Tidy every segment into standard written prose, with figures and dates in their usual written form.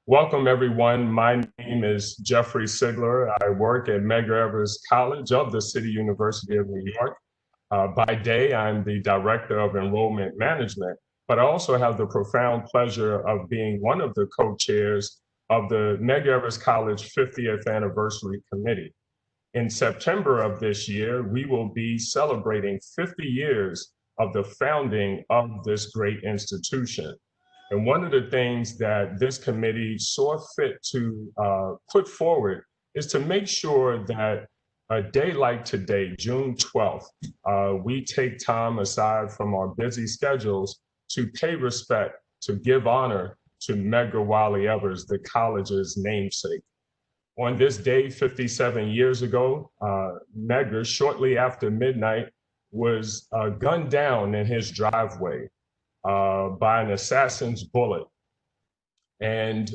Welcome, everyone. My name is Jeffrey Sigler. I work at Medgar College of the City University of New York. By day, I'm the Director of Enrollment Management, but I also have the profound pleasure of being one of the co-chairs of the Medgar College 50th Anniversary Committee. In September of this year, we will be celebrating 50 years of the founding of this great institution. And one of the things that this committee saw fit to put forward is to make sure that a day like today, June 12th, we take time aside from our busy schedules to pay respect, to give honor to Medgar Wiley Evers, the college's namesake. On this day, 57 years ago, Medgar, shortly after midnight, was gunned down in his driveway by an assassin's bullet. And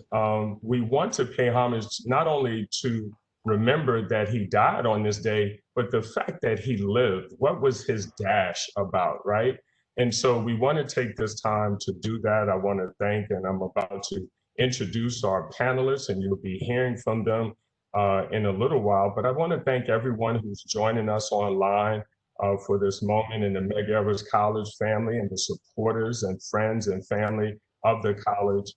we want to pay homage not only to remember that he died on this day, but the fact that he lived. What was his dash about, right? And so we want to take this time to do that. I want to thank, and I'm about to introduce our panelists, and you'll be hearing from them in a little while. But I want to thank everyone who's joining us online for this moment in the Medgar College family and the supporters and friends and family of the college.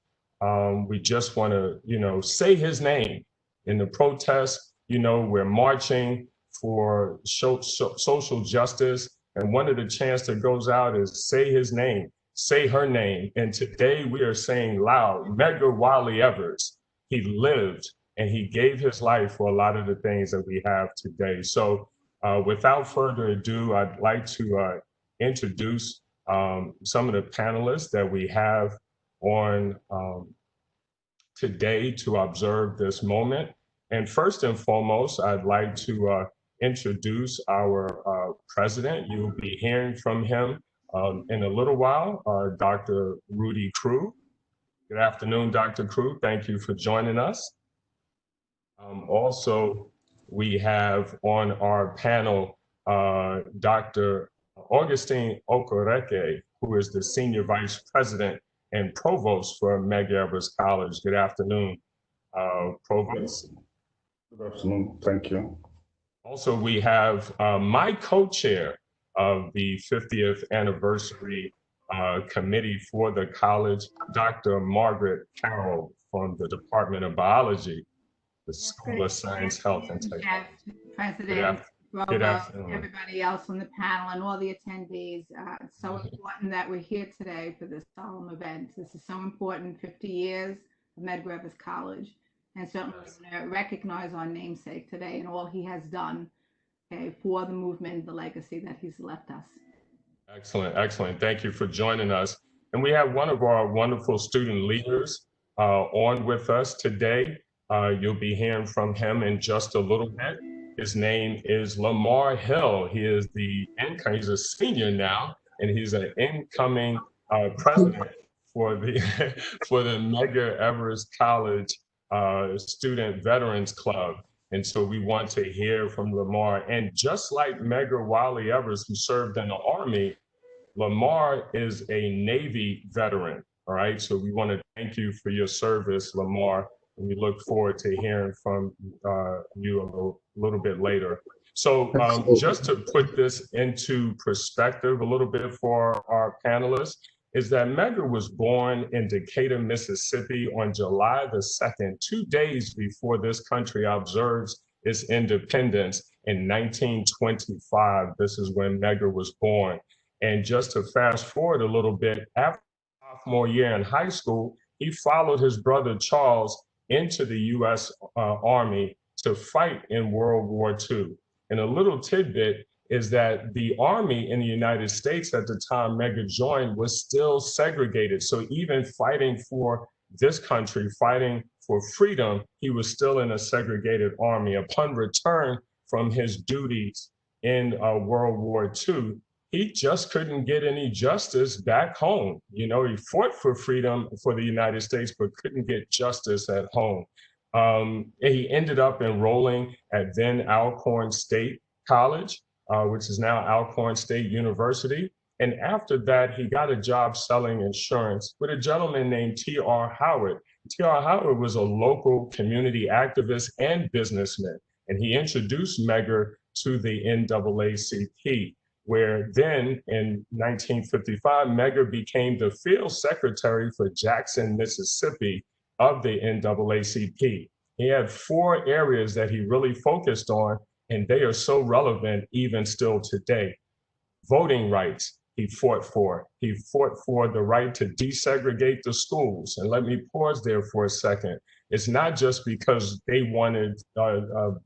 We just want to, say his name in the protest. We're marching for social justice. And one of the chants that goes out is say his name, say her name. And today we are saying loud, Medgar Wiley Evers, he lived and he gave his life for a lot of the things that we have today. So without further ado, I'd like to introduce some of the panelists that we have on today to observe this moment. And first and foremost, I'd like to introduce our president. You'll be hearing from him in a little while, Dr. Rudy Crew. Good afternoon, Dr. Crew. Thank you for joining us. Also, we have on our panel Dr. Augustine Okereke, who is the Senior Vice President and Provost for Medgar College. Good afternoon, Provost. Good afternoon, thank you. Also, we have my co-chair of the 50th Anniversary Committee for the college, Dr. Margaret Carroll from the Department of Biology, the School of Science, Health, and Technology. President, Provost, everybody else on the panel, and all the attendees. It's so important that we're here today for this solemn event. This is so important, 50 years of Medgar College, and certainly we're going to recognize our namesake today and all he has done, for the movement, the legacy that he's left us. Excellent, excellent. Thank you for joining us. And we have one of our wonderful student leaders on with us today. You'll be hearing from him in just a little bit. His name is Lamar Hill. He is he's a senior now, and he's an incoming president for the Medgar College Student Veterans Club. And so we want to hear from Lamar. And just like Medgar Wiley Evers, who served in the Army, Lamar is a Navy veteran. All right. So we want to thank you for your service, Lamar. And we look forward to hearing from you a little bit later. So just to put this into perspective a little bit for our panelists, is that Medgar was born in Decatur, Mississippi on July the 2nd, 2 days before this country observes its independence in 1925. This is when Medgar was born. And just to fast forward a little bit, after sophomore year in high school, he followed his brother Charles into the U.S. Army to fight in World War II. And a little tidbit is that the Army in the United States at the time Medgar joined was still segregated. So even fighting for this country, fighting for freedom, he was still in a segregated army. Upon return from his duties in World War II, he just couldn't get any justice back home. He fought for freedom for the United States, but couldn't get justice at home. He ended up enrolling at then Alcorn State College, which is now Alcorn State University. And after that, he got a job selling insurance with a gentleman named T.R. Howard, T.R. Howard was a local community activist and businessman, and he introduced Medgar to the NAACP, where then in 1955, Medgar became the field secretary for Jackson, Mississippi of the NAACP. He had 4 areas that he really focused on, and they are so relevant even still today. Voting rights, he fought for. He fought for the right to desegregate the schools. And let me pause there for a second. It's not just because they wanted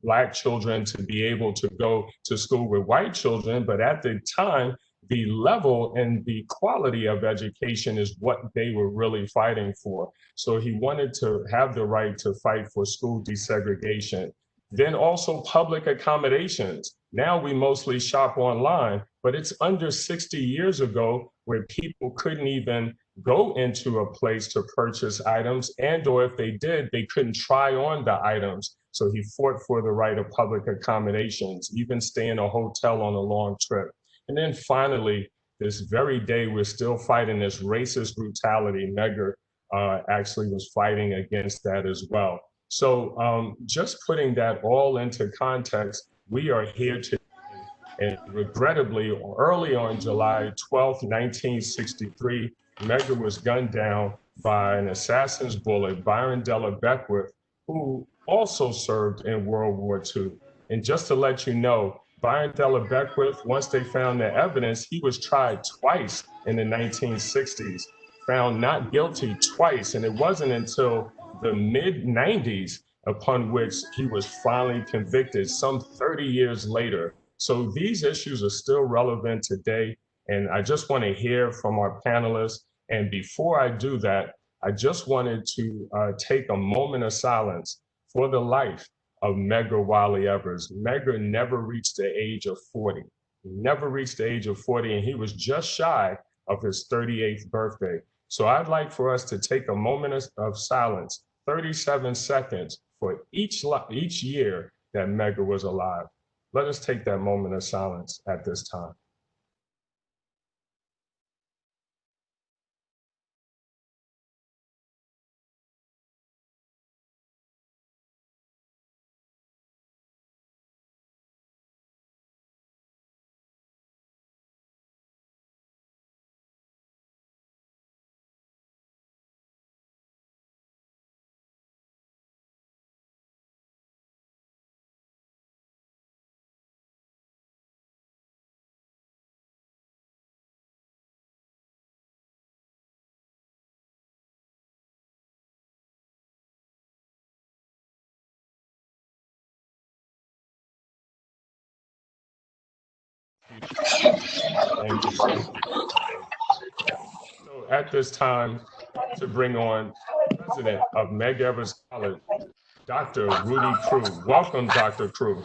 Black children to be able to go to school with white children, but at the time, the level and the quality of education is what they were really fighting for. So he wanted to have the right to fight for school desegregation. Then also public accommodations. Now we mostly shop online, but it's under 60 years ago where people couldn't even go into a place to purchase items, and or if they did, they couldn't try on the items. So he fought for the right of public accommodations, even stay in a hotel on a long trip. And then finally, this very day, we're still fighting this racist brutality. Medgar actually was fighting against that as well. So just putting that all into context, we are here today. And regrettably, early on July 12th, 1963, Medgar was gunned down by an assassin's bullet, Byron Della Beckwith, who also served in World War II. And just to let you know, Byron Della Beckwith, once they found the evidence, he was tried twice in the 1960s, found not guilty twice. And it wasn't until the mid-90s upon which he was finally convicted some 30 years later. So these issues are still relevant today. And I just want to hear from our panelists. And before I do that, I just wanted to take a moment of silence for the life of Medgar Wiley Evers. Medgar never reached the age of 40. He never reached the age of 40, and he was just shy of his 38th birthday. So I'd like for us to take a moment of silence, 37 seconds for each year that Medgar was alive. Let us take that moment of silence at this time. Thank you. So at this time, to bring on President of Medgar Evers College, Dr. Rudy Crew. Welcome, Dr. Crew.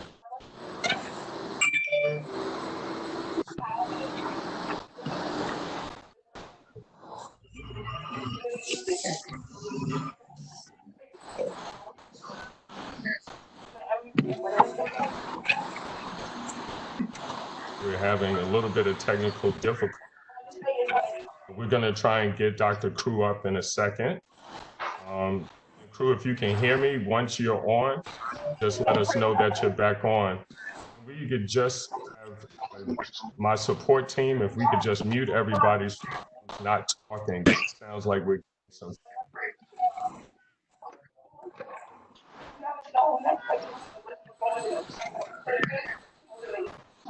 We're having a little bit of technical difficulty. We're going to try and get Dr. Crew up in a second. Crew, if you can hear me, once you're on, just let us know that you're back on. We could just have my support team, if we could just mute everybody's not talking. It sounds like we're some.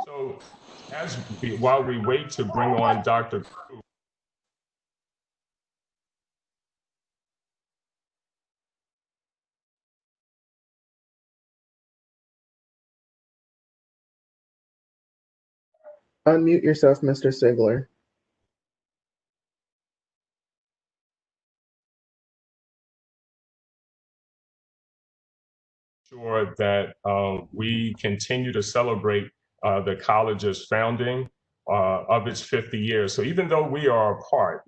So while we wait to bring on Dr. Crew, Unmute yourself, Mr. Sigler. Sure that we continue to celebrate the college's founding of its 50 years. So even though we are apart,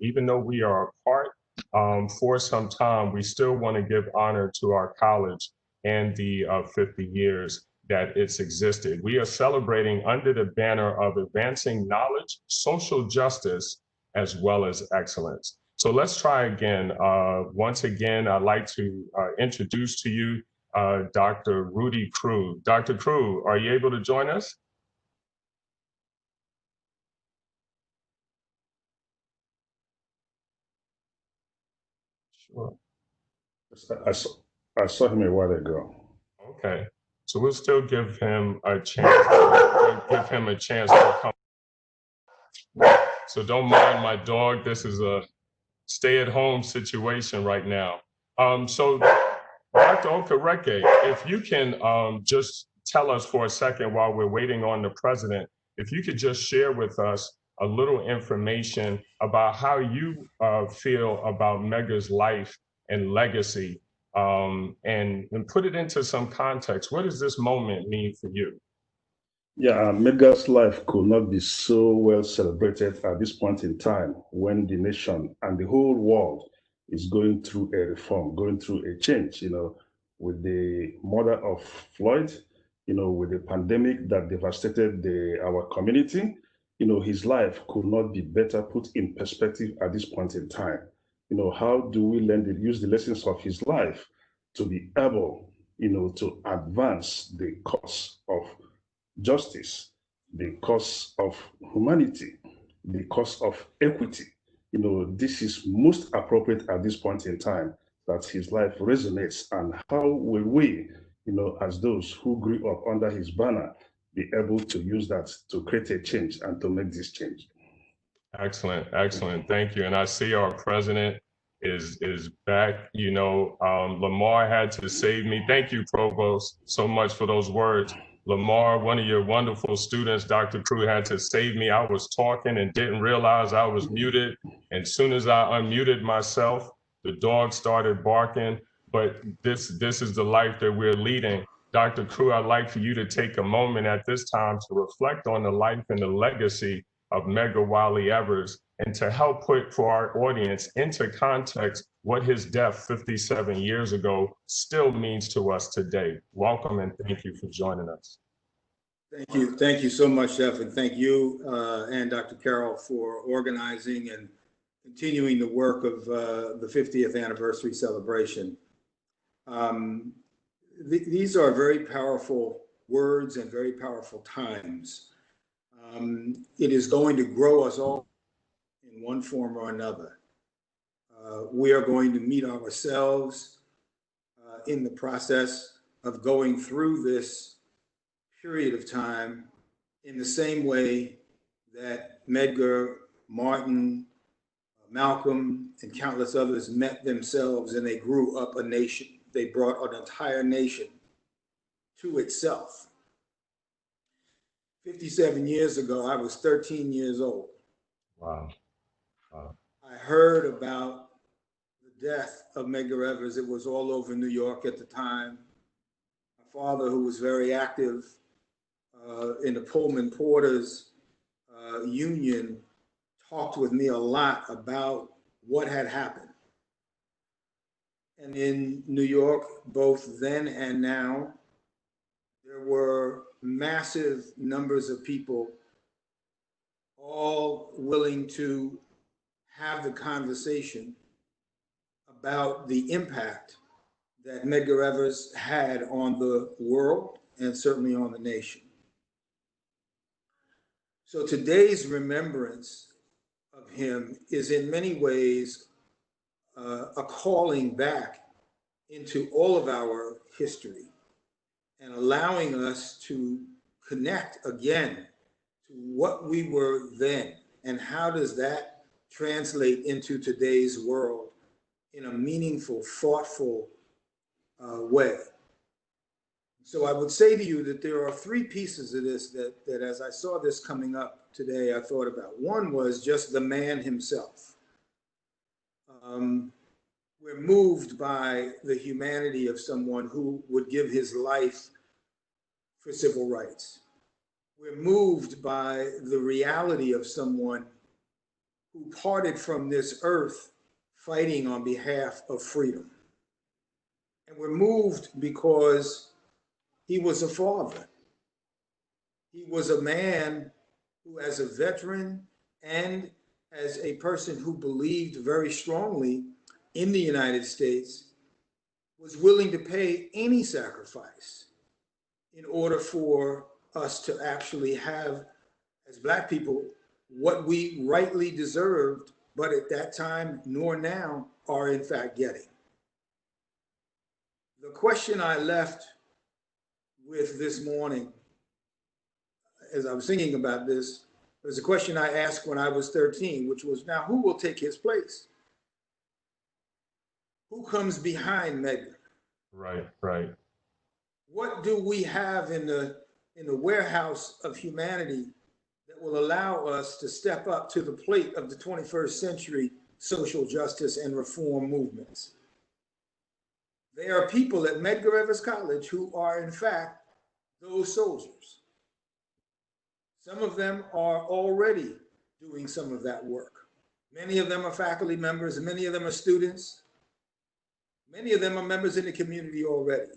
for some time, we still want to give honor to our college and the 50 years that it's existed. We are celebrating under the banner of advancing knowledge, social justice, as well as excellence. So let's try again. Once again, I'd like to introduce to you Dr. Rudy Crew. Dr. Crew, are you able to join us? Sure. I saw him a while ago. Okay. So we'll still give him a chance to come. So don't mind my dog. This is a stay-at-home situation right now. So Dr. Okereke, if you can just tell us for a second while we're waiting on the president, if you could just share with us a little information about how you feel about Medgar's life and legacy, and put it into some context. What does this moment mean for you? Yeah, Medgar's life could not be so well celebrated at this point in time when the nation and the whole world is going through a reform, going through a change, with the murder of Floyd, with the pandemic that devastated our community. His life could not be better put in perspective at this point in time. How do we use the lessons of his life to be able, to advance the cause of justice, the cause of humanity, the cause of equity? This is most appropriate at this point in time that his life resonates. And how will we, as those who grew up under his banner, be able to use that to create a change and to make this change? Excellent, excellent. Thank you. And I see our president is back. Lamar had to save me. Thank you, Provost, so much for those words. Lamar, one of your wonderful students, Dr. Crew, had to save me. I was talking and didn't realize I was muted. And as soon as I unmuted myself, the dog started barking. But this is the life that we're leading. Dr. Crew, I'd like for you to take a moment at this time to reflect on the life and the legacy of Medgar Wiley Evers, and to help put for our audience into context what his death 57 years ago still means to us today. Welcome and thank you for joining us. Thank you so much, Jeff, and thank you and Dr. Carroll for organizing and continuing the work of the 50th anniversary celebration. These are very powerful words and very powerful times. It is going to grow us all in one form or another. We are going to meet ourselves in the process of going through this period of time in the same way that Medgar, Martin, Malcolm, and countless others met themselves and they grew up a nation. They brought an entire nation to itself. 57 years ago, I was 13 years old. Wow. I heard about the death of Medgar Evers. It was all over New York at the time. My father, who was very active in the Pullman Porters Union, talked with me a lot about what had happened. And in New York, both then and now, there were massive numbers of people all willing to have the conversation about the impact that Medgar Evers had on the world and certainly on the nation. So today's remembrance of him is in many ways a calling back into all of our history and allowing us to connect again to what we were then and how does that translate into today's world in a meaningful, thoughtful way. So I would say to you that there are three pieces of this that as I saw this coming up today, I thought about. One was just the man himself. We're moved by the humanity of someone who would give his life for civil rights. We're moved by the reality of someone who parted from this earth fighting on behalf of freedom. And we're moved because he was a father. He was a man who, as a veteran and as a person who believed very strongly in the United States, was willing to pay any sacrifice in order for us to actually have, as Black people, what we rightly deserved, but at that time nor now are in fact getting. The question I left with this morning, as I was thinking about this, was a question I asked when I was 13, which was, now who will take his place? Who comes behind Medgar? Right, right. What do we have in the warehouse of humanity that will allow us to step up to the plate of the 21st century social justice and reform movements? There are people at Medgar Evers College who are, in fact, those soldiers. Some of them are already doing some of that work. Many of them are faculty members, and many of them are students. Many of them are members in the community already.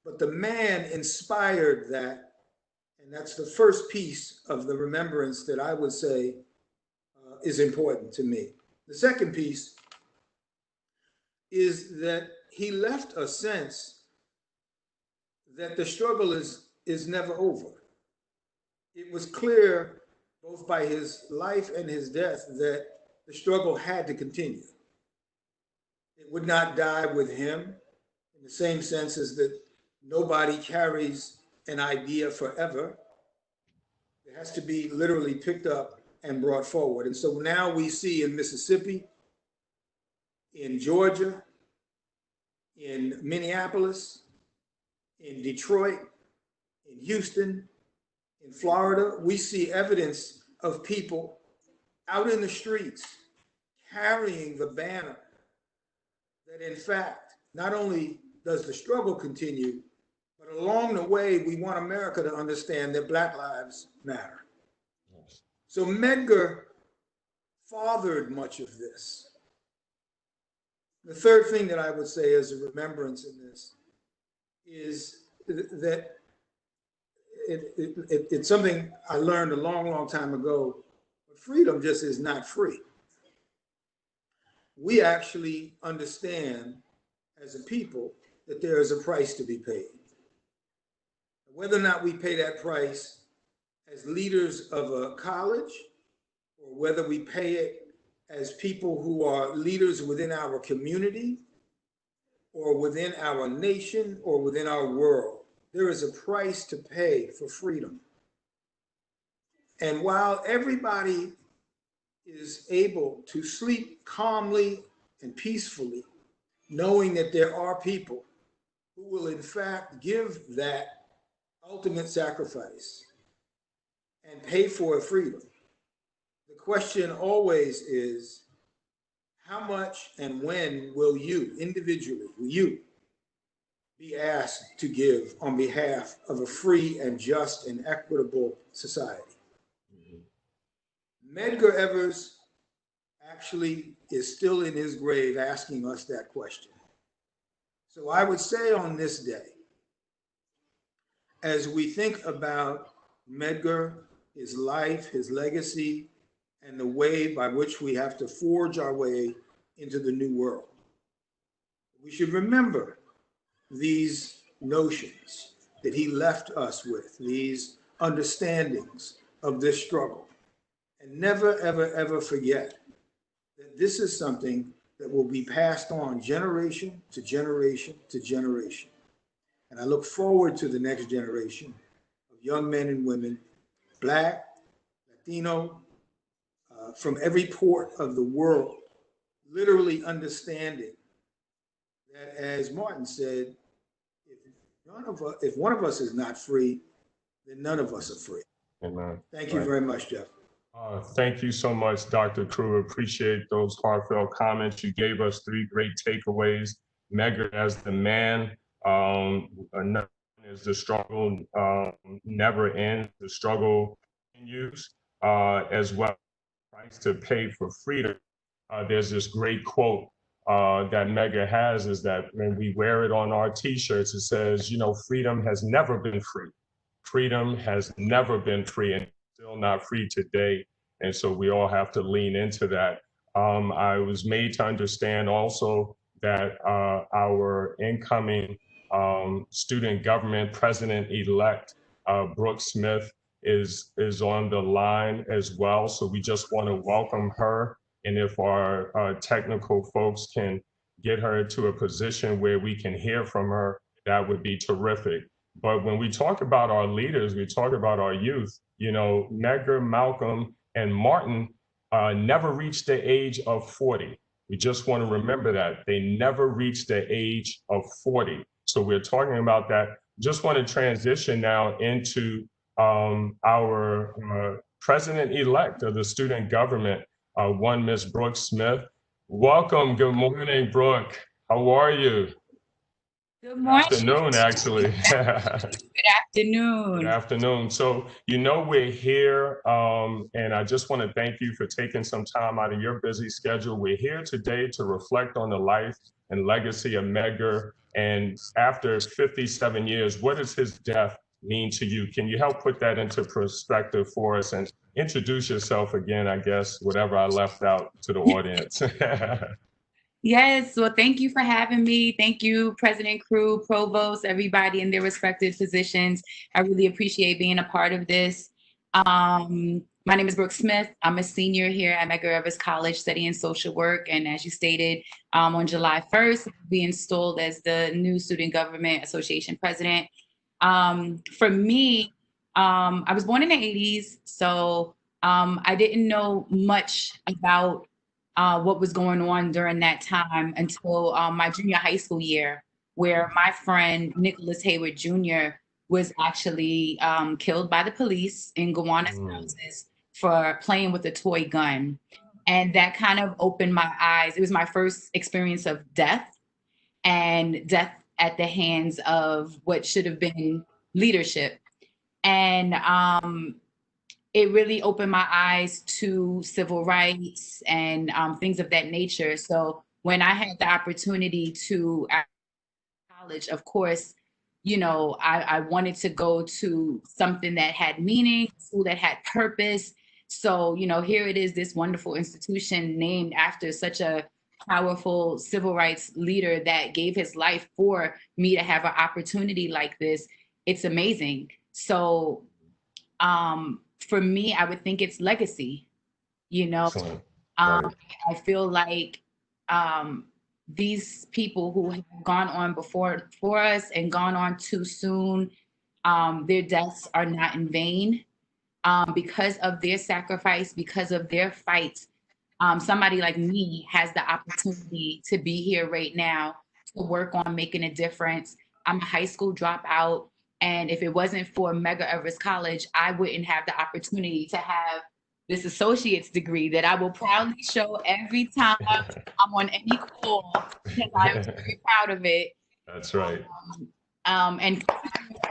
But the man inspired that, and that's the first piece of the remembrance that I would say is important to me. The second piece is that he left a sense that the struggle is never over. It was clear, both by his life and his death, that the struggle had to continue. It would not die with him, in the same sense as that nobody carries an idea forever. It has to be literally picked up and brought forward. And so now we see in Mississippi, in Georgia, in Minneapolis, in Detroit, in Houston, in Florida, we see evidence of people out in the streets carrying the banner that, in fact, not only does the struggle continue, but along the way, we want America to understand that Black lives matter. Yes. So Medgar fathered much of this. The third thing that I would say as a remembrance in this is that it's something I learned a long, long time ago, but freedom just is not free. We actually understand as a people that there is a price to be paid. Whether or not we pay that price as leaders of a college, or whether we pay it as people who are leaders within our community, or within our nation, or within our world, there is a price to pay for freedom. And while everybody is able to sleep calmly and peacefully, knowing that there are people who will in fact give that ultimate sacrifice and pay for freedom, the question always is, how much and when will you, individually, will you be asked to give on behalf of a free and just and equitable society? Medgar Evers actually is still in his grave asking us that question. So I would say on this day, as we think about Medgar, his life, his legacy, and the way by which we have to forge our way into the new world, we should remember these notions that he left us with, these understandings of this struggle, and never, ever, ever forget that this is something that will be passed on generation to generation to generation. And I look forward to the next generation of young men and women, Black, Latino, from every port of the world, literally understanding that, as Martin said, if one of us is not free, then none of us are free. Amen. Thank you very much, Jeff. Thank you so much, Dr. Crew. Appreciate those heartfelt comments. You gave us 3 great takeaways. Medgar as the man, is the struggle never ends. The struggle continues, as well as price to pay for freedom. There's this great quote that Medgar has, is that when we wear it on our T-shirts, it says, you know, freedom has never been free. Freedom has never been free, and still not free today. And so we all have to lean into that. I was made to understand also that our incoming student government president-elect, Brooke Smith, is on the line as well. So we just want to welcome her. And if our technical folks can get her to a position where we can hear from her, that would be terrific. But when we talk about our leaders, we talk about our youth. You know, Medgar, Malcolm, and Martin never reached the age of 40. We just want to remember that. They never reached the age of 40. So we're talking about that. Just want to transition now into our president-elect of the student government, one Miss Brooke Smith. Welcome. Good morning, Brooke. How are you? Good morning. Afternoon, actually. Good afternoon. Good afternoon. So, you know, we're here, and I just want to thank you for taking some time out of your busy schedule. We're here today to reflect on the life and legacy of Medgar. And after 57 years, what does his death mean to you? Can you help put that into perspective for us and introduce yourself again, I guess, whatever I left out to the audience? Yes, well, thank you for having me. Thank you, President Crew, Provost, everybody in their respective positions. I really appreciate being a part of this. My name is Brooke Smith. I'm a senior here at Medgar Evers College studying social work. And as you stated, on July 1st, I'll be installed as the new Student Government Association president. For me, I was born in the 80s, so I didn't know much about what was going on during that time until my junior high school year, where my friend Nicholas Hayward Jr. was actually killed by the police in Gowanus houses for playing with a toy gun. And that kind of opened my eyes. It was my first experience of death, and death at the hands of what should have been leadership. And it really opened my eyes to civil rights and things of that nature. So when I had the opportunity to college, of course, you know, I wanted to go to something that had meaning, school that had purpose. So, you know, here it is, this wonderful institution named after such a powerful civil rights leader that gave his life for me to have an opportunity like this. It's amazing. So, for me, I would think it's legacy, you know. Right. I feel like these people who have gone on before us and gone on too soon, their deaths are not in vain. Because of their sacrifice, because of their fight, somebody like me has the opportunity to be here right now to work on making a difference. I'm a high school dropout. And if it wasn't for Medgar Evers College, I wouldn't have the opportunity to have this associate's degree that I will proudly show every time I'm on any call, because I'm very proud of it. That's right. And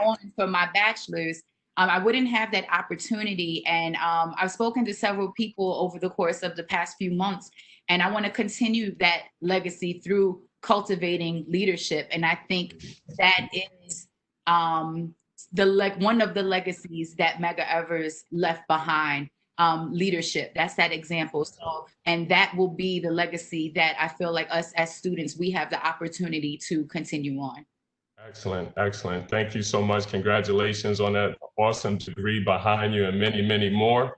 on for my bachelor's, I wouldn't have that opportunity. And I've spoken to several people over the course of the past few months, and I want to continue that legacy through cultivating leadership. And I think that is one of the legacies that Medgar Evers left behind, leadership. That's that example. So, and that will be the legacy that I feel like us as students, we have the opportunity to continue on. Excellent, excellent. Thank you so much. Congratulations on that awesome degree behind you and many, many more.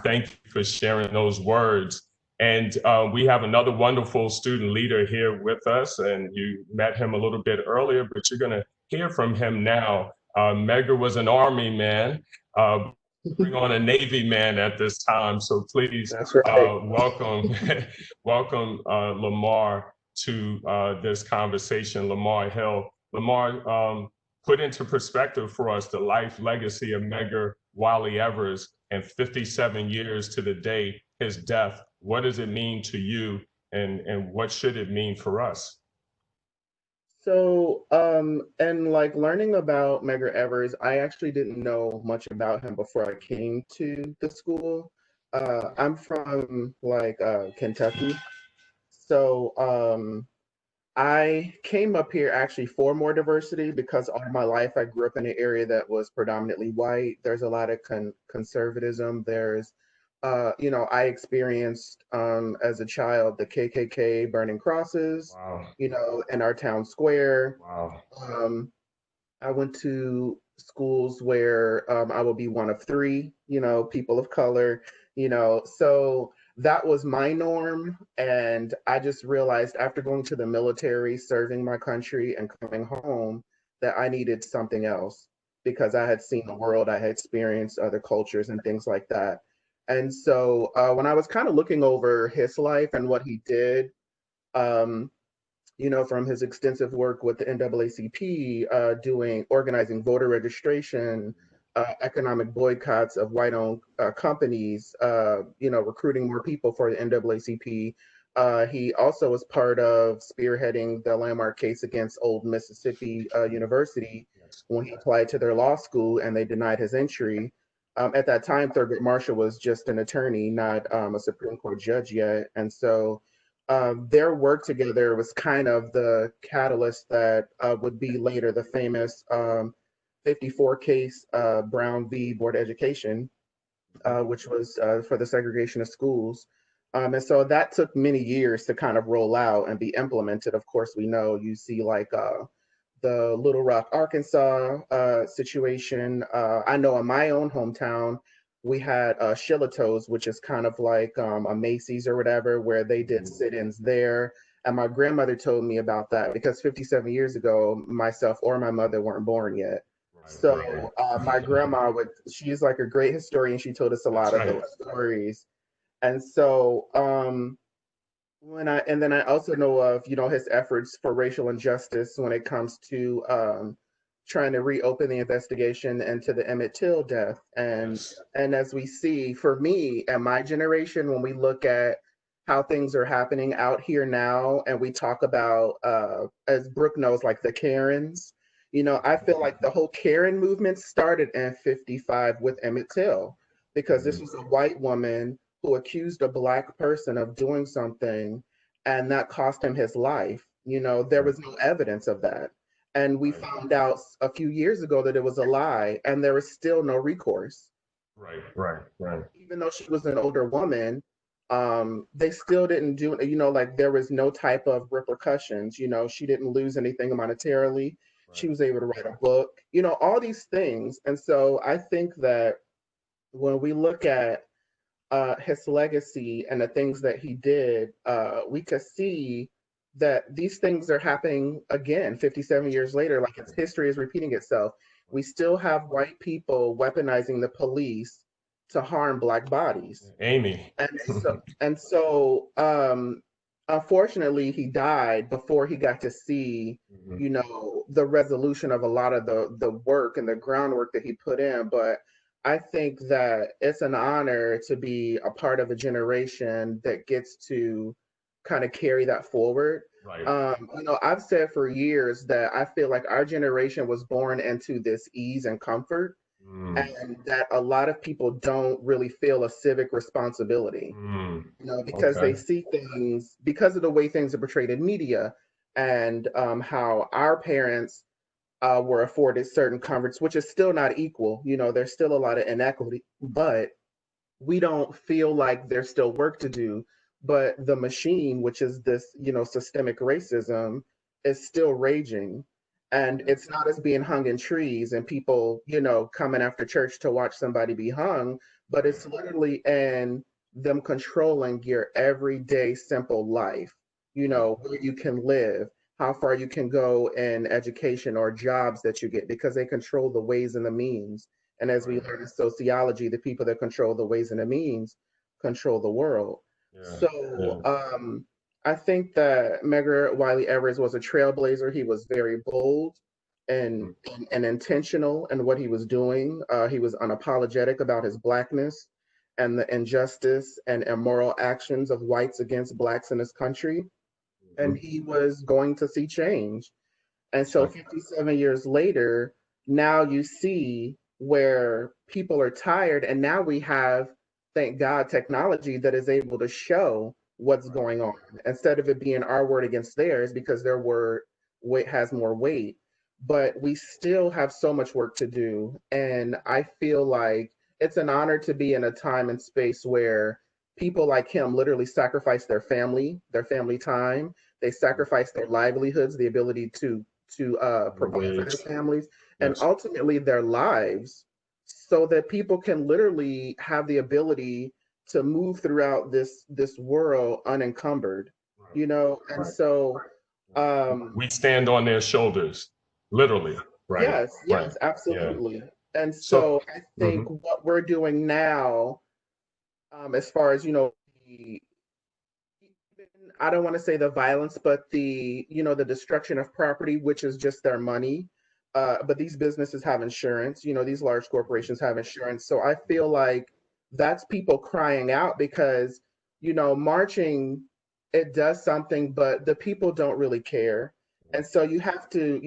Thank you for sharing those words. And we have another wonderful student leader here with us, and you met him a little bit earlier, but you're going to hear from him now. Medgar was an Army man, bring on a Navy man at this time. So please welcome, welcome Lamar to this conversation, Lamar Hill. Lamar, put into perspective for us the life legacy of Medgar Wiley Evers, and 57 years to the day his death. What does it mean to you, and what should it mean for us? So, and like learning about Medgar Evers, I actually didn't know much about him before I came to the school. I'm from Kentucky. So, I came up here actually for more diversity, because all my life I grew up in an area that was predominantly white. There's a lot of conservatism. There's I experienced as a child the KKK burning crosses, Wow. in our town square. Wow. Um, I went to schools where I would be one of three, people of color, so that was my norm. And I just realized after going to the military, serving my country, and coming home that I needed something else because I had seen the world, I had experienced other cultures and things like that. And so when I was kind of looking over his life and what he did, um, from his extensive work with the NAACP, organizing voter registration, economic boycotts of white-owned companies, recruiting more people for the NAACP. He also was part of spearheading the landmark case against Old Mississippi University when he applied to their law school and they denied his entry. At that time, Thurgood Marshall was just an attorney, not a Supreme Court judge yet. And so their work together was kind of the catalyst that would be later the famous 54 case, Brown v. Board of Education, which was for the segregation of schools. And so that took many years to kind of roll out and be implemented. Of course, we know you see like the Little Rock, Arkansas situation. I know in my own hometown, we had Shillitoes, which is kind of like a Macy's or whatever, where they did sit-ins there. And my grandmother told me about that because 57 years ago, myself or my mother weren't born yet. So my grandma she's like a great historian. She told us a lot of those stories. And so and then I also know of, his efforts for racial injustice when it comes to trying to reopen the investigation into the Emmett Till death. And as we see, for me and my generation, when we look at how things are happening out here now, and we talk about, as Brooke knows, like the Karens, I feel like the whole Karen movement started in 55 with Emmett Till, because this was a white woman who accused a Black person of doing something, and that cost him his life. There was no evidence of that. And we found out a few years ago that it was a lie, and there was still no recourse. Right. Even though she was an older woman, they still didn't do, like there was no type of repercussions. She didn't lose anything monetarily. She was able to write a book, all these things. And so I think that when we look at his legacy and the things that he did, we could see that these things are happening again 57 years later, like its history is repeating itself. We still have white people weaponizing the police to harm Black bodies. Amy. And so unfortunately, he died before he got to see, the resolution of a lot of the work and the groundwork that he put in. But I think that it's an honor to be a part of a generation that gets to kind of carry that forward. Right. I've said for years that I feel like our generation was born into this ease and comfort, and that a lot of people don't really feel a civic responsibility, because they see things, because of the way things are portrayed in media, and how our parents were afforded certain comforts, which is still not equal. There's still a lot of inequity, but we don't feel like there's still work to do. But the machine, which is this, systemic racism, is still raging. And it's not as being hung in trees and people, coming after church to watch somebody be hung, but it's literally in them controlling your everyday simple life, where you can live, how far you can go in education or jobs that you get, because they control the ways and the means. And as we learn in sociology, the people that control the ways and the means control the world. I think that Medgar Wiley Evers was a trailblazer. He was very bold and intentional in what he was doing. He was unapologetic about his Blackness and the injustice and immoral actions of whites against Blacks in this country. And he was going to see change. And so 57 years later, now you see where people are tired, and now we have, thank God, technology that is able to show what's going on instead of it being our word against theirs, because their word has more weight. But we still have so much work to do. And I feel like it's an honor to be in a time and space where people like him literally sacrifice their family time. They sacrifice their livelihoods, the ability to provide for their families, and ultimately their lives, so that people can literally have the ability to move throughout this world unencumbered, you know. And so we stand on their shoulders, literally, right? Yes, absolutely. And so I think what we're doing now, as far as, you know, I don't want to say the violence, but the, you know, the destruction of property, which is just their money. But these businesses have insurance, you know, these large corporations have insurance. So I feel like that's people crying out because, you know, marching, it does something, but the people don't really care. And so you have to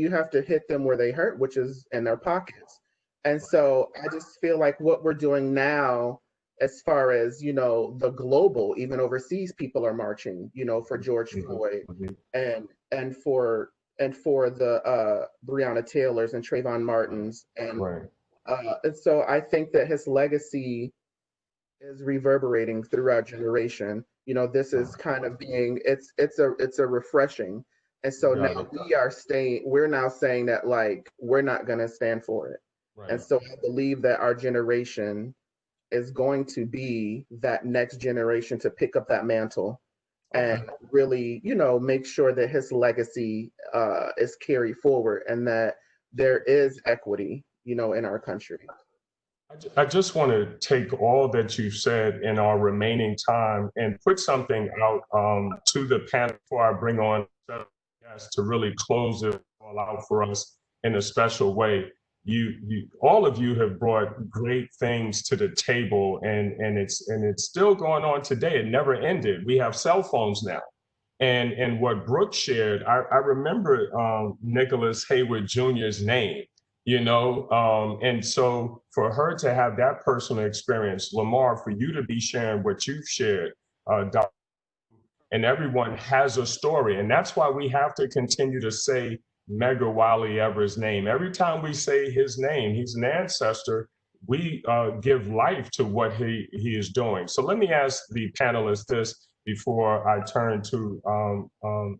hit them where they hurt, which is in their pockets. And so I just feel like what we're doing now, as far as, you know, the global, even overseas, people are marching, you know, for George Floyd and for the Breonna Taylors and Trayvon Martins. And so I think that his legacy is reverberating throughout generation. You know, this is kind of being, it's a refreshing. And so now we're now saying that, like, we're not going to stand for it. And so I believe that our generation is going to be that next generation to pick up that mantle and really, you know, make sure that his legacy is carried forward and that there is equity, you know, in our country. I just want to take all that you've said in our remaining time and put something out to the panel before I bring on guests to really close it all out for us in a special way. You all of you have brought great things to the table, and it's still going on today. It never ended. We have cell phones now. And what Brooke shared, I remember Nicholas Hayward Jr.'s name, you know, and so for her to have that personal experience, Lamar, for you to be sharing what you've shared, and everyone has a story. And that's why we have to continue to say Medgar Wiley Evers' name. Every time we say his name, he's an ancestor, we give life to what he is doing. So let me ask the panelists this before I turn to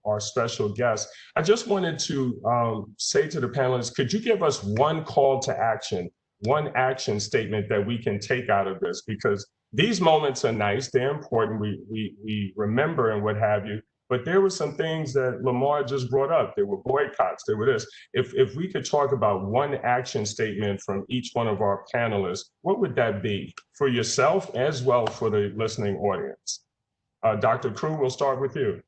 our special guest. I just wanted to say to the panelists, could you give us one call to action, one action statement that we can take out of this? Because these moments are nice, they're important, we remember and what have you, but there were some things that Lamar just brought up. There were boycotts, there were this. If we could talk about one action statement from each one of our panelists, what would that be for yourself as well for the listening audience? Dr. Crew, we'll start with you.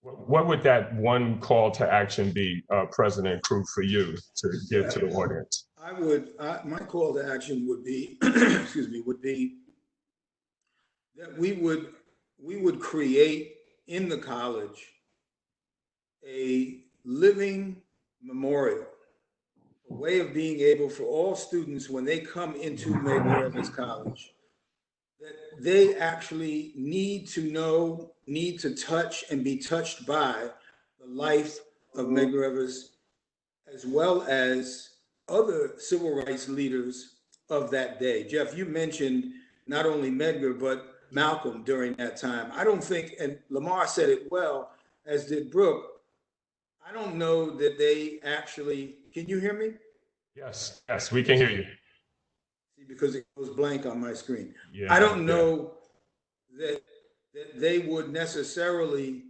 What would that one call to action be, President Crew, for you to give to the audience? My call to action would be, excuse me, would be that we would create in the college a living memorial, a way of being able for all students when they come into Medgar Evers College, that they actually need to know, need to touch and be touched by the life of Medgar Evers, as well as other civil rights leaders of that day. Jeff, you mentioned not only Medgar, but Malcolm during that time. I don't think, and Lamar said it well, as did Brooke, I don't know that they actually, can you hear me? Yes, we can hear you. See, because it goes blank on my screen. Yeah, I don't know that they would necessarily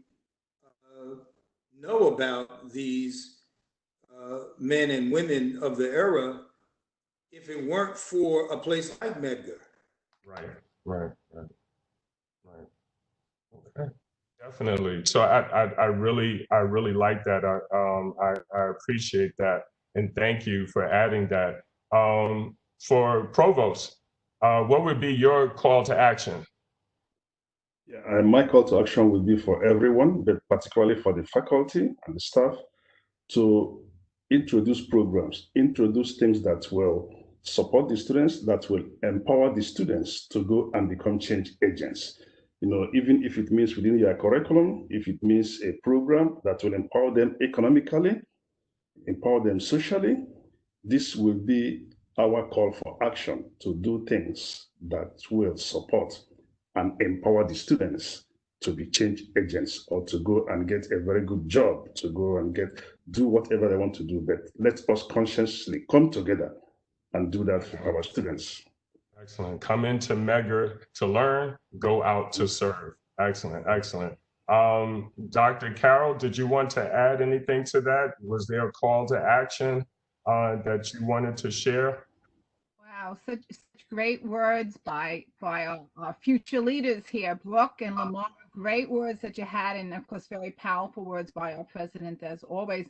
know about these men and women of the era if it weren't for a place like Medgar. Right. Okay, definitely. So I really like that. I appreciate that, and thank you for adding that. For Provost, what would be your call to action? Yeah, my call to action would be for everyone, but particularly for the faculty and the staff, to introduce programs, introduce things that will support the students, that will empower the students to go and become change agents. You know, even if it means within your curriculum, if it means a program that will empower them economically, empower them socially. This will be our call for action to do things that will support and empower the students to be change agents or to go and get a very good job, to go and do whatever they want to do. But let us consciously come together and do that for our students. Excellent. Come into Medgar to learn, go out to serve. Excellent, excellent. Dr. Carroll, did you want to add anything to that? Was there a call to action that you wanted to share? Wow, such great words by our future leaders here, Brooke and Lamar. Great words that you had, and of course, very powerful words by our president, as always.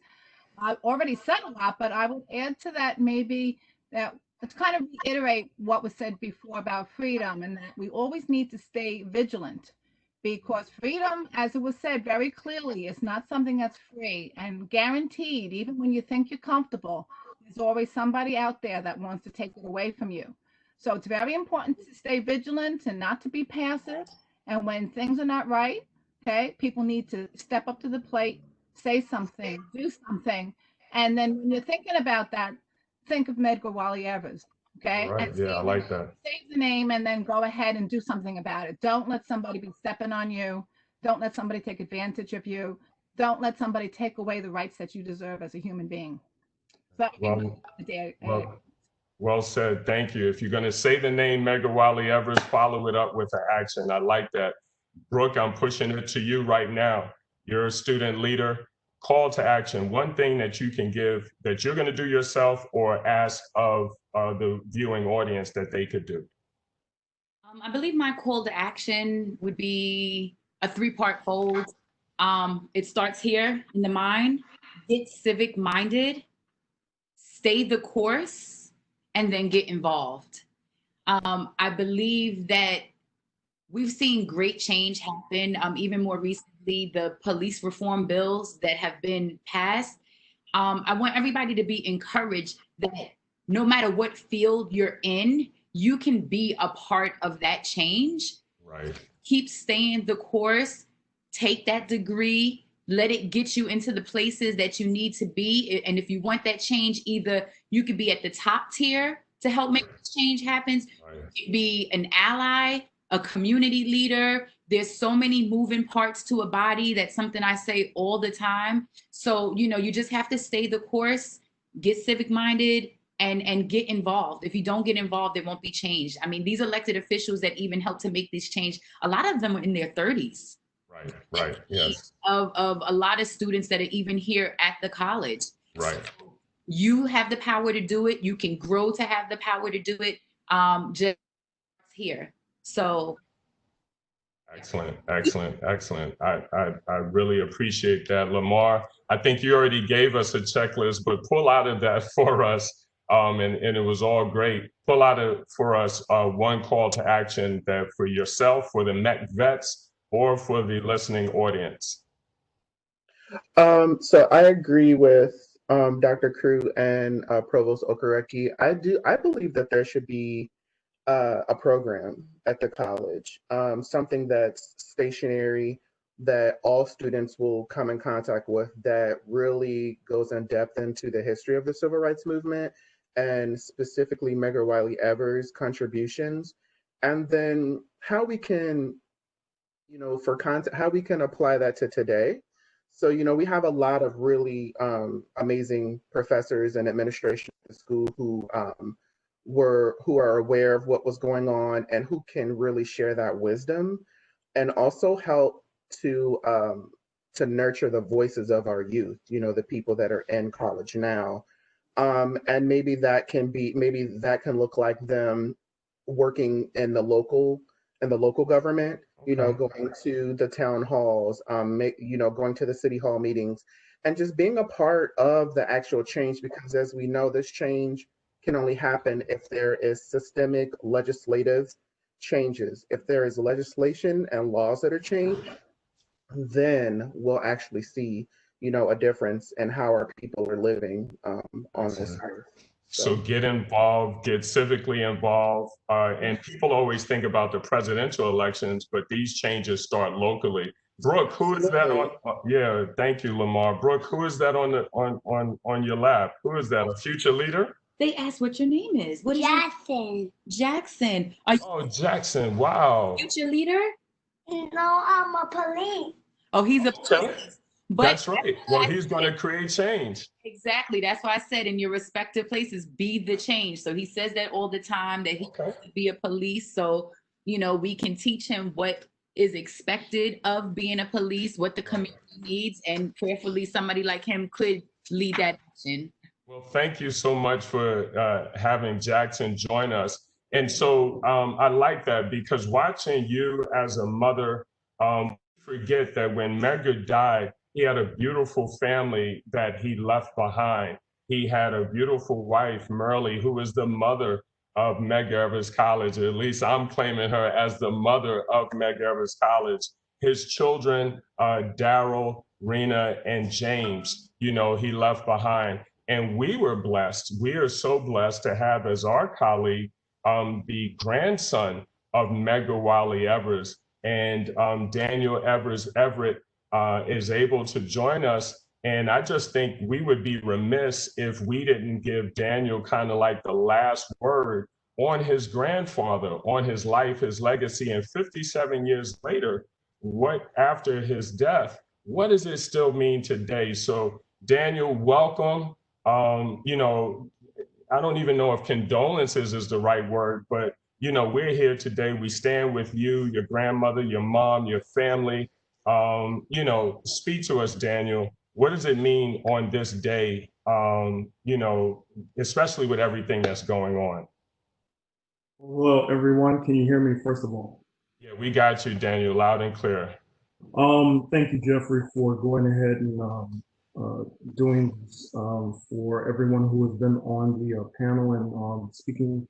I've already said a lot, but I would add to that maybe that let's kind of reiterate what was said before about freedom, and that we always need to stay vigilant, because freedom, as it was said very clearly, is not something that's free and guaranteed. Even when you think you're comfortable, there's always somebody out there that wants to take it away from you. So it's very important to stay vigilant and not to be passive. And when things are not right, okay, people need to step up to the plate, say something, do something. And then when you're thinking about that, think of Medgar Wiley Evers, okay? Right. Yeah, I like that. Save the name and then go ahead and do something about it. Don't let somebody be stepping on you. Don't let somebody take advantage of you. Don't let somebody take away the rights that you deserve as a human being. Well said. Thank you. If you're going to say the name Medgar Wiley Evers, follow it up with an action. I like that. Brooke, I'm pushing it to you right now. You're a student leader. Call to action. One thing that you can give that you're going to do yourself or ask of the viewing audience that they could do. I believe my call to action would be a 3-part fold. It starts here in the mind. Get civic minded, stay the course, and then get involved. I believe that we've seen great change happen, even more recently, the police reform bills that have been passed. I want everybody to be encouraged that no matter what field you're in, you can be a part of that change. Right. Keep staying the course, take that degree, let it get you into the places that you need to be. And if you want that change, either you could be at the top tier to help make this change happen, Right. you could be an ally, a community leader. There's so many moving parts to a body. That's something I say all the time. So, you just have to stay the course, get civic minded, and get involved. If you don't get involved, there won't be change. I mean, these elected officials that even help to make this change, a lot of them are in their 30s. Right, yes. Of a lot of students that are even here at the college. Right. So you have the power to do it. You can grow to have the power to do it. Just here. So. Excellent. I really appreciate that, Lamar. I think you already gave us a checklist, but pull out of that for us. And it was all great. Pull out for us one call to action that for yourself, for the Met vets, or for the listening audience. So I agree with Dr. Crew and Provost Okereke. I believe that there should be a program at the college, something that's stationary, that all students will come in contact with, that really goes in depth into the history of the civil rights movement and specifically Medgar Wiley Evers' contributions, and then how we can, for content, how we can apply that to today. So, we have a lot of really amazing professors and administration at the school who are aware of what was going on and who can really share that wisdom and also help to nurture the voices of our youth, the people that are in college now. And maybe that can look like them working in the local government, going to the town halls, going to the city hall meetings and just being a part of the actual change, because as we know, this change can only happen if there is systemic legislative changes. If there is legislation and laws that are changed, then we'll actually see, a difference in how our people are living on this earth. So get involved, get civically involved. And people always think about the presidential elections, but these changes start locally. Brooke, who is that on? Yeah, thank you, Lamar. Brooke, who is that on the on your lap? Who is that? A future leader? They asked what your name is. What is Jackson. Jackson. Are you Oh, Jackson. Wow. a future leader? No, I'm a police. Oh, he's a Okay. but That's right. Well, he's going to create change. exactly. That's why I said in your respective places, be the change. So he says that all the time that he wants to be a police. So, you know, we can teach him what is expected of being a police, what the community needs, and prayerfully somebody like him could lead that action. Well, thank you so much for having Jackson join us. And so I like that because watching you as a mother, forget that when Medgar died, he had a beautiful family that he left behind. He had a beautiful wife, Merle, who was the mother of Medgar Evers College. At least I'm claiming her as the mother of Medgar Evers College. His children, Daryl, Rena, and James, you know, he left behind. And we were blessed. We are so blessed to have as our colleague the grandson of Medgar Wiley Evers. And Daniel Evers Everett is able to join us. And I just think we would be remiss if we didn't give Daniel kind of like the last word on his grandfather, on his life, his legacy. And 57 years later, what after his death, what does it still mean today? So Daniel, welcome. You know, I don't even know if condolences is the right word, but you know, we're here today. We stand with you, your grandmother, your mom, your family. You know, speak to us, Daniel. What does it mean on this day, you know, especially with everything that's going on? Hello, everyone. Can you hear me, first of all? Yeah, we got you, Daniel, loud and clear. Thank you, Jeffrey, for going ahead and doing this for everyone who has been on the panel and speaking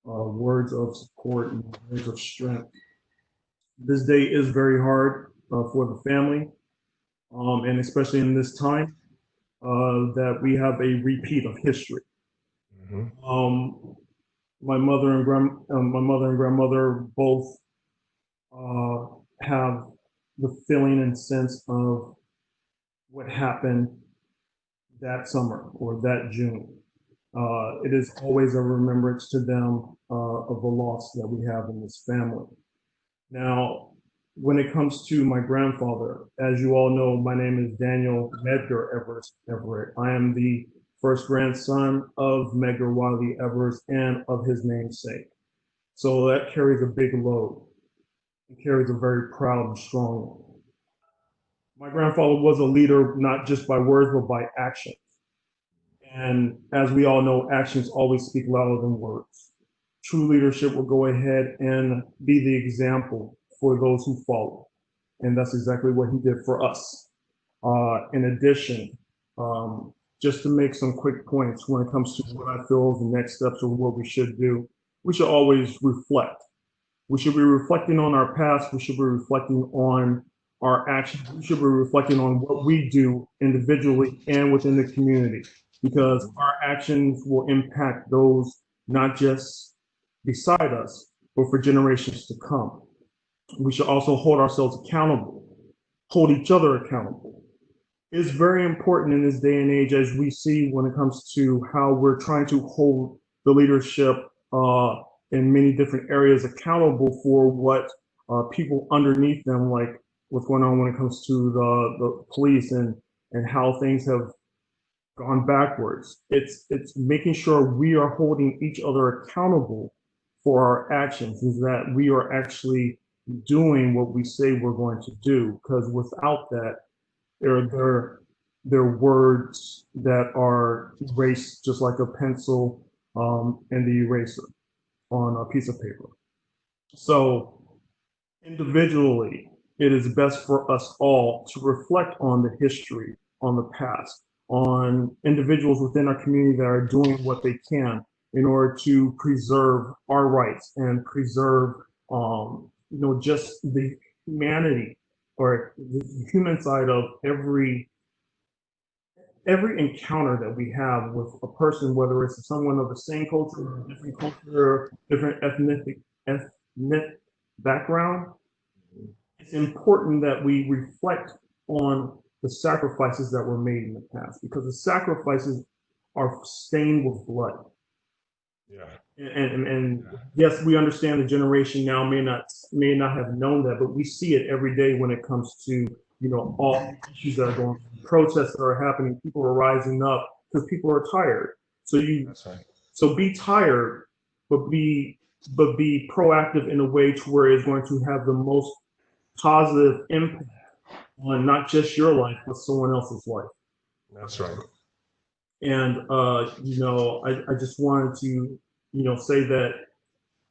words of support and words of strength. This day is very hard for the family, and especially in this time that we have a repeat of history. Mm-hmm. My mother and grandmother both have the feeling and sense of what happened that summer or that June. It is always a remembrance to them of the loss that we have in this family. Now, when it comes to my grandfather, as you all know, my name is Daniel Medgar Evers Everett. I am the first grandson of Medgar Wiley Evers and of his namesake. So that carries a big load. It carries a very proud and strong one. My grandfather was a leader, not just by words, but by actions. And as we all know, actions always speak louder than words. True leadership will go ahead and be the example for those who follow. And that's exactly what he did for us. In addition, just to make some quick points when it comes to what I feel is the next steps of what we should do, we should always reflect. We should be reflecting on our past. We should be reflecting on our actions. We should be reflecting on what we do individually and within the community, because our actions will impact those not just beside us, but for generations to come. We should also hold ourselves accountable, hold each other accountable. It's very important in this day and age, as we see when it comes to how we're trying to hold the leadership in many different areas accountable for what people underneath them, like what's going on when it comes to the police and how things have gone backwards. It's making sure we are holding each other accountable for our actions, is that we are actually doing what we say we're going to do, because without that, there are words that are erased just like a pencil and the eraser on a piece of paper. So individually, it is best for us all to reflect on the history, on the past, on individuals within our community that are doing what they can in order to preserve our rights and preserve, just the humanity or the human side of every encounter that we have with a person, whether it's someone of the same culture, different culture, different ethnic background. it's important that we reflect on the sacrifices that were made in the past, because the sacrifices are stained with blood. Yeah. And yes, we understand the generation now may not have known that, but we see it every day when it comes to, all issues that are going on, protests that are happening, people are rising up because people are tired. That's right. So be tired, but be proactive in a way to where it's going to have the most positive impact on not just your life, but someone else's life. That's right. And I just wanted to, say that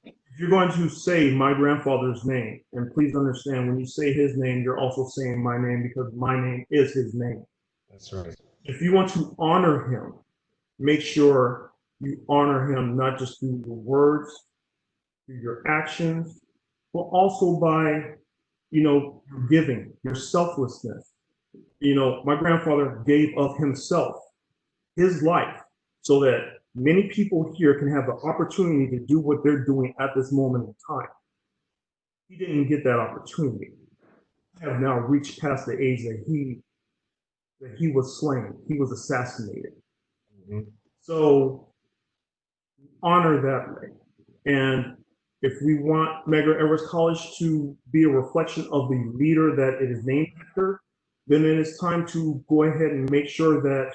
if you're going to say my grandfather's name, and please understand, when you say his name, you're also saying my name, because my name is his name. That's right. If you want to honor him, make sure you honor him not just through your words, through your actions, but also by, your giving, your selflessness. My grandfather gave of himself, his life, so that many people here can have the opportunity to do what they're doing at this moment in time. He didn't get that opportunity. I have now reached past the age that he was slain, he was assassinated. Mm-hmm. So honor that way. And if we want Medgar Evers College to be a reflection of the leader that it is named after, then it is time to go ahead and make sure that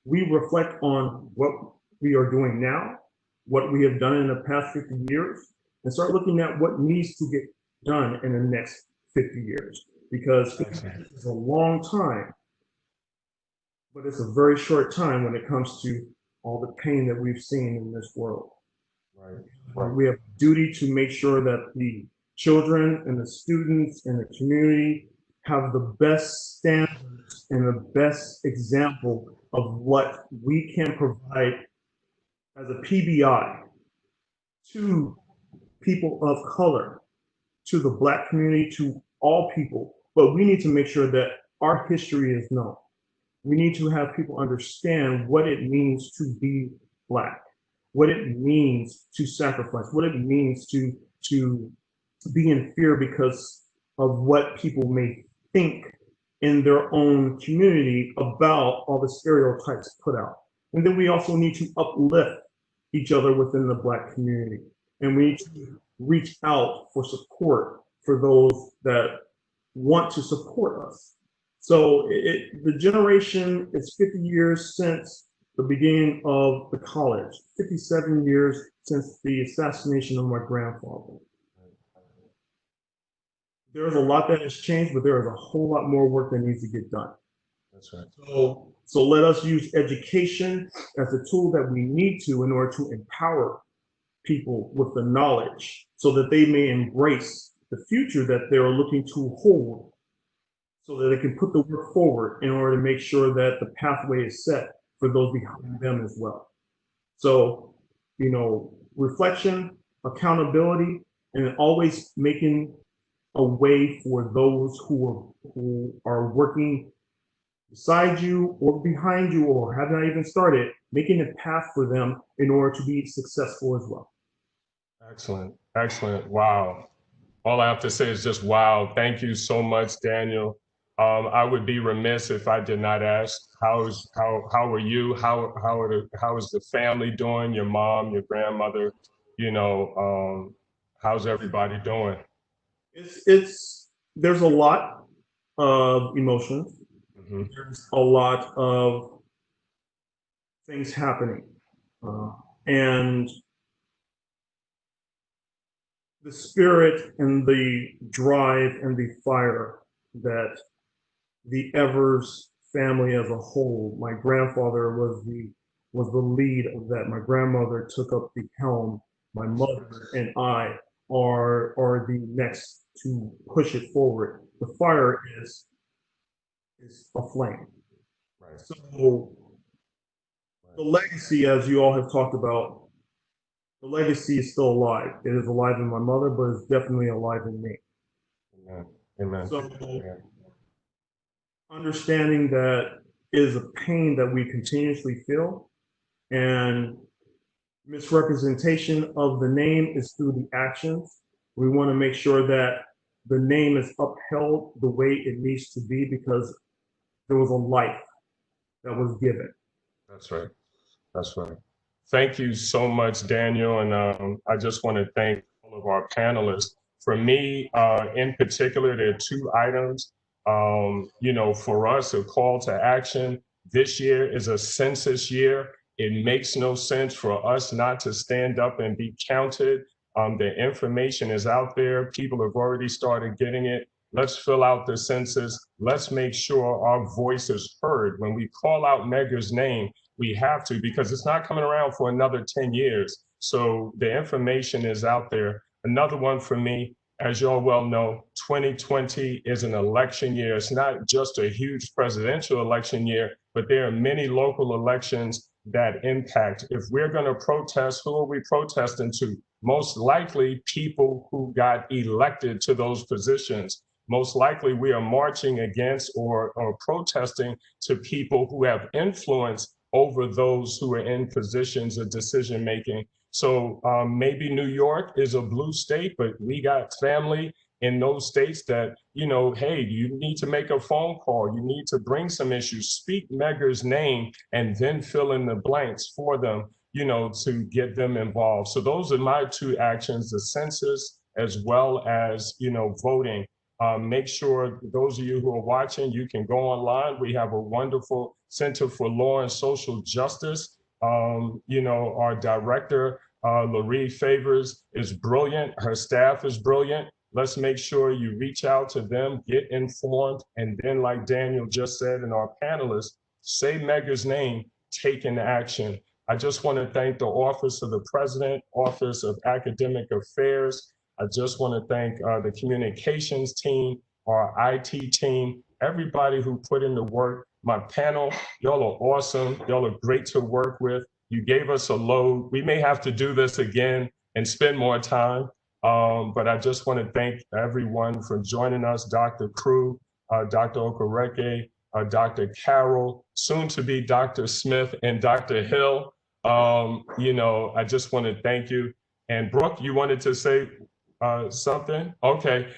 we reflect on what we are doing now, what we have done in the past 50 years, and start looking at what needs to get done in the next 50 years. Because 50 years is a long time, but it's a very short time when it comes to all the pain that we've seen in this world. Right. We have a duty to make sure that the children and the students and the community have the best standards and the best example of what we can provide as a PBI to people of color, to the Black community, to all people. But we need to make sure that our history is known. We need to have people understand what it means to be Black, what it means to sacrifice, what it means to be in fear because of what people may think in their own community about all the stereotypes put out. And then we also need to uplift each other within the Black community. And we need to reach out for support for those that want to support us. So the generation is 50 years since the beginning of the college, 57 years since the assassination of my grandfather. There's a lot that has changed, but there is a whole lot more work that needs to get done. That's right. So let us use education as a tool that we need to in order to empower people with the knowledge so that they may embrace the future that they're looking to hold, so that they can put the work forward in order to make sure that the pathway is set for those behind them as well. So, reflection, accountability, and always making a way for those who are working beside you or behind you or have not even started, making a path for them in order to be successful as well. Excellent. Excellent. Wow. All I have to say is just wow. Thank you so much, Daniel. I would be remiss if I did not ask, how are you? How is the family doing? Your mom, your grandmother, how's everybody doing? There's a lot of emotions. Mm-hmm. There's a lot of things happening. And the spirit and the drive and the fire that the Evers family as a whole, my grandfather was the lead of that. My grandmother took up the helm. My mother and I are the next to push it forward. The fire is aflame. Right. So the legacy, as you all have talked about, the legacy is still alive. It is alive in my mother, but it's definitely alive in me. Amen. Amen. So Amen. understanding that is a pain that we continuously feel, and misrepresentation of the name is through the actions. We want to make sure that the name is upheld the way it needs to be because there was a life that was given. That's right. That's right. Thank you so much, Daniel. And I just want to thank all of our panelists. For me, in particular, there are two items. For us, a call to action. This year is a census year. It makes no sense for us not to stand up and be counted. The information is out there. People have already started getting it. Let's fill out the census. Let's make sure our voice is heard. When we call out Medgar's name, we have to, because it's not coming around for another 10 years. So the information is out there. Another one for me, as you all well know, 2020 is an election year. It's not just a huge presidential election year, but there are many local elections that impact. If we're going to protest, who are we protesting to? Most likely people who got elected to those positions. Most likely we are marching against or protesting to people who have influence over those who are in positions of decision making. So maybe New York is a blue state, but we got family in those states that, hey, you need to make a phone call. You need to bring some issues, speak Medgar's name, and then fill in the blanks for them, to get them involved. So those are my two actions, the census as well as, voting. Make sure those of you who are watching, you can go online. We have a wonderful Center for Law and Social Justice. Our director, Laree Favors, is brilliant. Her staff is brilliant. Let's make sure you reach out to them, get informed, and then, like Daniel just said, and our panelists, say Medgar's name, take an action. I just want to thank the Office of the President, Office of Academic Affairs. I just want to thank the communications team, our IT team, everybody who put in the work. My panel, y'all are awesome. Y'all are great to work with. You gave us a load. We may have to do this again and spend more time. But I just want to thank everyone for joining us, Dr. Crew, Dr. Okereke, Dr. Carroll, soon to be Dr. Smith, and Dr. Hill. I just want to thank you. And Brooke, you wanted to say something? Okay.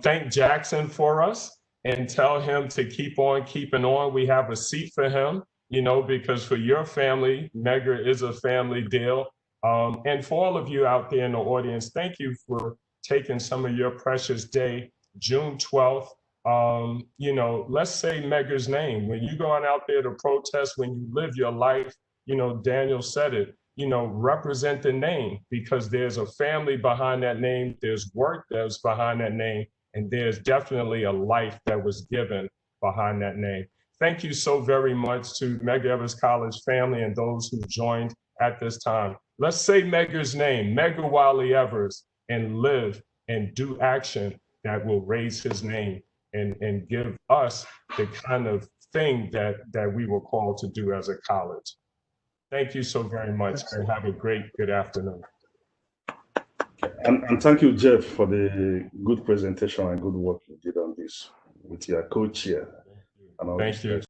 Thank Jackson for us and tell him to keep on keeping on. We have a seat for him, because for your family, Medgar is a family deal. And for all of you out there in the audience, thank you for taking some of your precious day, June 12th. Let's say Medgar's name. When you're going out there to protest, when you live your life, Daniel said it, represent the name, because there's a family behind that name, there's work that's behind that name, and there's definitely a life that was given behind that name. Thank you so very much to Medgar Evers College family and those who joined at this time. Let's say Medgar's name, Medgar Wiley Evers, and live and do action that will raise his name and give us the kind of thing that we were called to do as a college. Thank you so very much, and have a great, good afternoon. And thank you, Jeff, for the good presentation and good work you did on this with your co-chair. Thank you.